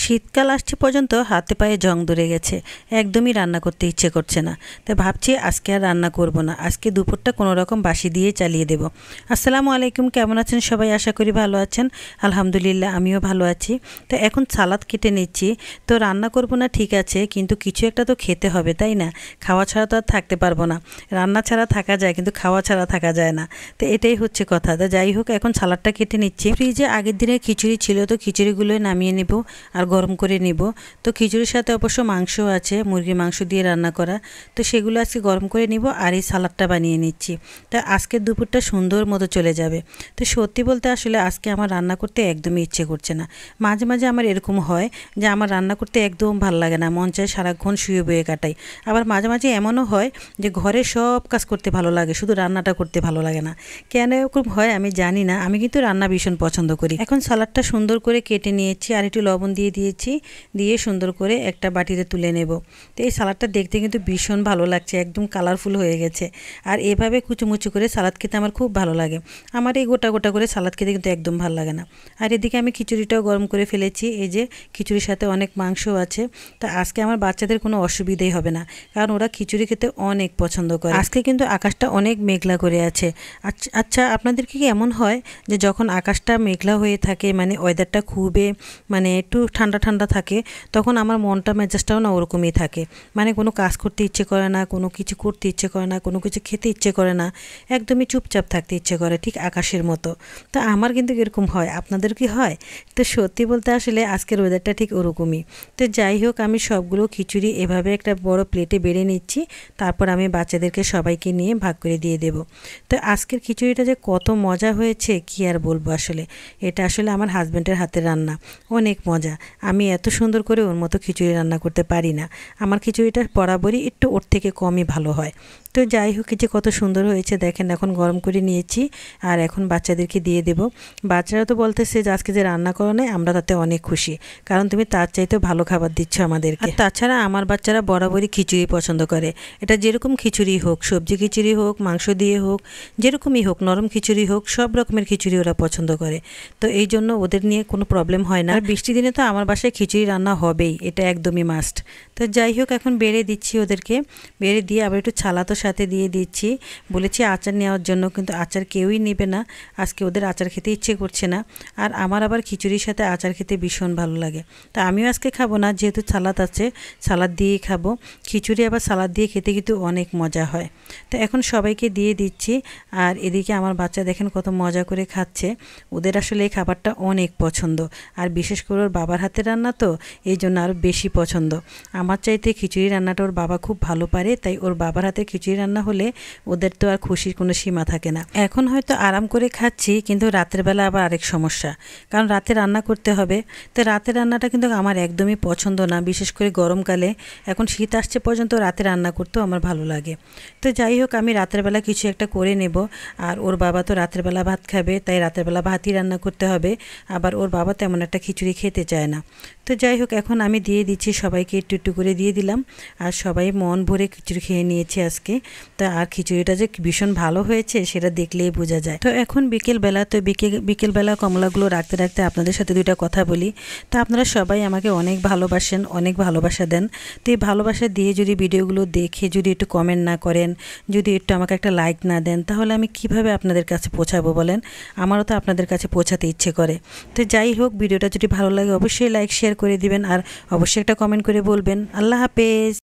শীতকাল আসছে পর্যন্ত হাতে পায়ে জং ধরে গেছে, একদমই রান্না করতে ইচ্ছে করছে না। তাই ভাবছি আজকে আর রান্না করব না, আজকে দুপুরটা কোনো রকম বাসি দিয়ে চালিয়ে দেব। আসসালামু আলাইকুম, কেমন আছেন সবাই? আশা করি ভালো আছেন। আলহামদুলিল্লাহ আমিও ভালো আছি। তো এখন সালাদ কেটে নিচ্ছি। তো রান্না করব না ঠিক আছে, কিন্তু কিছু একটা তো খেতে হবে, তাই না? খাওয়া ছাড়া তো আর থাকতে পারবো না। রান্না ছাড়া থাকা যায় কিন্তু খাওয়া ছাড়া থাকা যায় না। তো এটাই হচ্ছে কথা। তো যাই হোক, এখন সালাদটা কেটে নিচ্ছি। ফ্রিজে আগের দিনের খিচুড়ি ছিল, তো খিচুড়িগুলো নামিয়ে নেব আর গরম করে নিব। তো খিচুড়ির সাথে অবশ্য মাংস আছে, মুরগির মাংস দিয়ে রান্না করা। তো সেগুলো আজকে গরম করে নিব আর এই সালাদটা বানিয়ে নিচ্ছি। তা আজকের দুপুরটা সুন্দর মতো চলে যাবে। তো সত্যি বলতে আসলে আজকে আমার রান্না করতে একদমই ইচ্ছে করছে না। মাঝে মাঝে আমার এরকম হয় যে আমার রান্না করতে একদম ভালো লাগে না, মন চায় সারাক্ষণ শুয়ে বয়ে কাটাই। আবার মাঝে মাঝে এমনও হয় যে ঘরে সব কাজ করতে ভালো লাগে, শুধু রান্নাটা করতে ভালো লাগে না। কেন এরকম হয় আমি জানি না, আমি কিন্তু রান্না ভীষণ পছন্দ করি। এখন সালাদটা সুন্দর করে কেটে নিয়েছি আর একটু লবণ দিয়ে দিয়েছি, দিয়ে সুন্দর করে একটা বাটিতে তুলে নেব। তো এই সালাদটা দেখতে কিন্তু ভীষণ ভালো লাগছে, একদম কালারফুল হয়ে গেছে। আর এভাবে কুচুমুচু করে সালাদ খেতে আমার খুব ভালো লাগে। আমার এই গোটা গোটা করে সালাদ খেতে কিন্তু একদম ভালো লাগে না। আর এদিকে আমি খিচুড়িটাও গরম করে ফেলেছি। এই যে খিচুড়ির সাথে অনেক মাংস আছে। তা আজকে আমার বাচ্চাদের কোনো অসুবিধাই হবে না, কারণ ওরা খিচুড়ি খেতে অনেক পছন্দ করে। আজকে কিন্তু আকাশটা অনেক মেঘলা করে আছে। আচ্ছা, আপনাদেরকে কি এমন হয় যে যখন আকাশটা মেঘলা হয়ে থাকে, মানে ওয়েদারটা খুবই মানে একটু ঠান্ডা ঠান্ডা থাকে, তখন আমার মনটা মেজাজটাও না ওরকমই থাকে। মানে কোনো কাজ করতে ইচ্ছে করে না, কোনো কিছু করতে ইচ্ছে করে না, কোনো কিছু খেতে ইচ্ছে করে না, একদমই চুপচাপ থাকতে ইচ্ছে করে, ঠিক আকাশের মতো। তা আমার কিন্তু এরকম হয়, আপনাদের কি হয়? তো সত্যি বলতে আসলে আজকের ওয়েদারটা ঠিক ওরকমই। তো যাই হোক, আমি সবগুলো খিচুড়ি এভাবে একটা বড় প্লেটে বেড়ে নিচ্ছি, তারপর আমি বাচ্চাদেরকে সবাইকে নিয়ে ভাগ করে দিয়ে দেব। তো আজকের খিচুড়িটা যে কত মজা হয়েছে কি আর বলবো। আসলে এটা আসলে আমার হাজব্যান্ডের হাতের রান্না, অনেক মজা। আমি এত সুন্দর করে ওর মতো খিচুড়ি রান্না করতে পারি না। আমার খিচুড়িটা বরাবরই একটু ওর থেকে কমই ভালো হয়। তো যাই হোক, যে কত সুন্দর হয়েছে দেখেন। এখন গরম করে নিয়েছি আর এখন বাচ্চাদেরকে দিয়ে দেব। বাচ্চারা তো বলতেছে যে আজকে যে রান্না করো নাই, আমরা তাতে অনেক খুশি, কারণ তুমি তার চাইতেও ভালো খাবার দিচ্ছ আমাদেরকে। আর তাছাড়া আমার বাচ্চারা বরাবরই খিচুড়ি পছন্দ করে। এটা যেরকম খিচুড়ি হোক, সবজি খিচুড়ি হোক, মাংস দিয়ে হোক, যেরকমই হোক, নরম খিচুড়ি হোক, সব রকমের খিচুড়ি ওরা পছন্দ করে। তো এই জন্য ওদের নিয়ে কোনো প্রবলেম হয় না। আর বৃষ্টি দিনে তো আমার বাসায় খিচুড়ি রান্না হবেই, এটা একদমই মাস্ট। তো যাই হোক, এখন বেড়ে দিচ্ছি ওদেরকে। বেড়ে দিয়ে আবার একটু ছালা তো সাথে দিয়ে দিচ্ছি। বলেছি আচার নেওয়ার জন্য, কিন্তু আচার কেউই নেবে না। আজকে ওদের আচার খেতে ইচ্ছে করছে না। আর আমার আবার খিচুড়ির সাথে আচার খেতে ভীষণ ভালো লাগে। তা আমিও আজকে খাবো না, যেহেতু সালাদ আছে, সালাদ দিয়েই খাবো। খিচুড়ি আবার সালাদ দিয়ে খেতে কিন্তু অনেক মজা হয়। তো এখন সবাইকে দিয়ে দিচ্ছি। আর এদিকে আমার বাচ্চা দেখেন কত মজা করে খাচ্ছে। ওদের আসলে এই খাবারটা অনেক পছন্দ। আর বিশেষ করে ওর বাবার হাতের রান্না, তো এই জন্য আরও বেশি পছন্দ। আমার চাইতে খিচুড়ি রান্নাটা ওর বাবা খুব ভালো পারে, তাই ওর বাবার হাতে খিচুড়ি রান্না হলে ওদের তো আর খুশির কোনো সীমা থাকে না। এখন হয়তো আরাম করে খাচ্ছি, কিন্তু রাতের বেলা আবার আরেক সমস্যা, কারণ রাতে রান্না করতে হবে। তো রাতের রান্নাটা কিন্তু আমার একদমই পছন্দ না, বিশেষ করে গরমকালে। এখন শীত আসছে পর্যন্ত রাতে রান্না করতেও আমার ভালো লাগে। তো যাই হোক, আমি রাতের বেলা কিছু একটা করে নেব। আর ওর বাবা তো রাতের বেলা ভাত খাবে, তাই রাতের বেলা ভাতই রান্না করতে হবে। আবার ওর বাবা তেমন একটা খিচুড়ি খেতে চায় না। তো যাই হোক, এখন আমি দিয়ে দিচ্ছি সবাইকে, একটু একটু করে দিয়ে দিলাম। আর সবাই মন ভরে খিচুড়ি খেয়ে নিয়েছে আজকে। তা আর খিচুড়িটা যে ভীষণ ভালো হয়েছে সেটা দেখলেই বোঝা যায়। তো এখন বিকেলবেলা, তো বিকেলবেলা কমলাগুলো রাখতে রাখতে আপনাদের সাথে দুইটা কথা বলি। তো আপনারা সবাই আমাকে অনেক ভালোবাসেন, অনেক ভালোবাসা দেন। তো এই ভালোবাসা দিয়ে যদি ভিডিওগুলো দেখে যদি একটু কমেন্ট না করেন, যদি একটু আমাকে একটা লাইক না দেন, তাহলে আমি কিভাবে আপনাদের কাছে পৌঁছাবো বলেন? আমারও তো আপনাদের কাছে পৌঁছাতে ইচ্ছে করে। তো যাই হোক, ভিডিওটা যদি ভালো লাগে অবশ্যই লাইক শেয়ার করে দিবেন, আর অবশ্যই একটা কমেন্ট করে বলবেন। আল্লাহ হাফেজ।